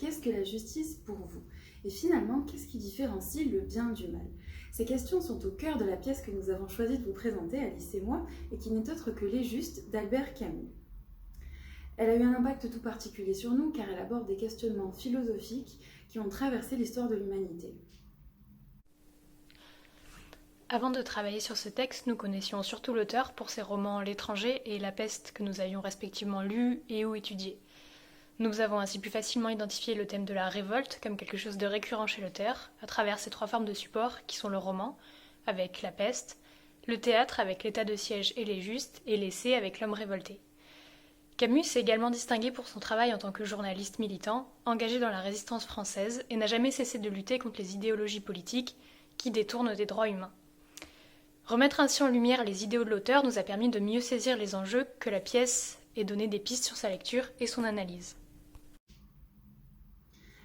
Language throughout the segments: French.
Qu'est-ce que la justice pour vous? Et finalement, qu'est-ce qui différencie le bien du mal? Ces questions sont au cœur de la pièce que nous avons choisi de vous présenter, Alice et moi, et qui n'est autre que Les Justes d'Albert Camus. Elle a eu un impact tout particulier sur nous car elle aborde des questionnements philosophiques qui ont traversé l'histoire de l'humanité. Avant de travailler sur ce texte, nous connaissions surtout l'auteur pour ses romans L'étranger et La peste que nous avions respectivement lus et ou étudiés. Nous avons ainsi plus facilement identifié le thème de la révolte comme quelque chose de récurrent chez l'auteur, à travers ces trois formes de support qui sont le roman, avec La peste, le théâtre avec l'état de siège et les justes, et l'essai avec l'homme révolté. Camus s'est également distingué pour son travail en tant que journaliste militant, engagé dans la résistance française, et n'a jamais cessé de lutter contre les idéologies politiques qui détournent des droits humains. Remettre ainsi en lumière les idéaux de l'auteur nous a permis de mieux saisir les enjeux que la pièce et donner des pistes sur sa lecture et son analyse.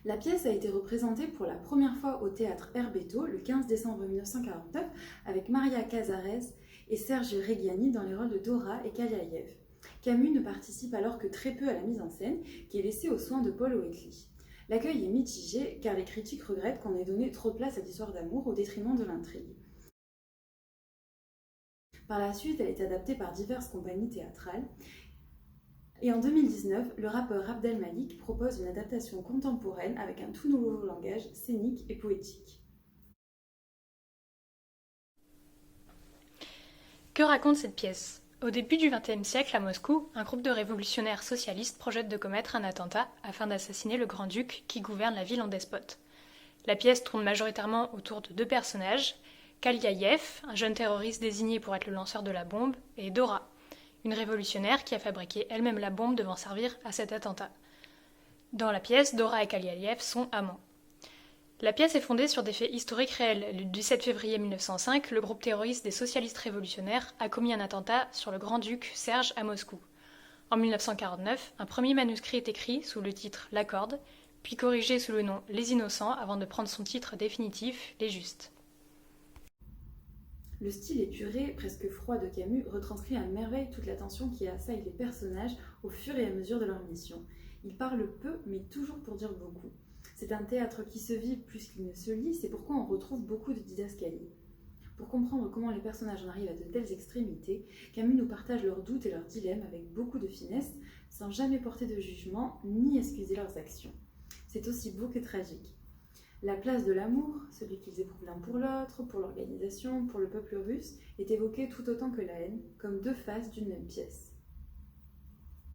La pièce a été représentée pour la première fois au théâtre Herbetto le 15 décembre 1949 avec Maria Casares et Serge Reggiani dans les rôles de Dora et Kaliaïev. Camus ne participe alors que très peu à la mise en scène, qui est laissée aux soins de Paul Oekli. L'accueil est mitigé car les critiques regrettent qu'on ait donné trop de place à l'histoire d'amour au détriment de l'intrigue. Par la suite, elle est adaptée par diverses compagnies théâtrales. Et en 2019, le rappeur Abdel Malik propose une adaptation contemporaine avec un tout nouveau langage scénique et poétique. Que raconte cette pièce? Au début du XXe siècle, à Moscou, un groupe de révolutionnaires socialistes projette de commettre un attentat afin d'assassiner le grand-duc qui gouverne la ville en despote. La pièce tourne majoritairement autour de deux personnages, Kaliaïev, un jeune terroriste désigné pour être le lanceur de la bombe, et Dora, une révolutionnaire qui a fabriqué elle-même la bombe devant servir à cet attentat. Dans la pièce, Dora et Kaliaïev sont amants. La pièce est fondée sur des faits historiques réels. Le 17 février 1905, le groupe terroriste des socialistes révolutionnaires a commis un attentat sur le grand-duc Serge à Moscou. En 1949, un premier manuscrit est écrit sous le titre La Corde, puis corrigé sous le nom Les Innocents avant de prendre son titre définitif Les Justes. Le style épuré, presque froid de Camus retranscrit à merveille toute la tension qui assaille les personnages au fur et à mesure de leur mission. Ils parlent peu, mais toujours pour dire beaucoup. C'est un théâtre qui se vit plus qu'il ne se lit, c'est pourquoi on retrouve beaucoup de didascalies. Pour comprendre comment les personnages en arrivent à de telles extrémités, Camus nous partage leurs doutes et leurs dilemmes avec beaucoup de finesse, sans jamais porter de jugement ni excuser leurs actions. C'est aussi beau que tragique. La place de l'amour, celui qu'ils éprouvent l'un pour l'autre, pour l'organisation, pour le peuple russe, est évoquée tout autant que la haine, comme deux faces d'une même pièce.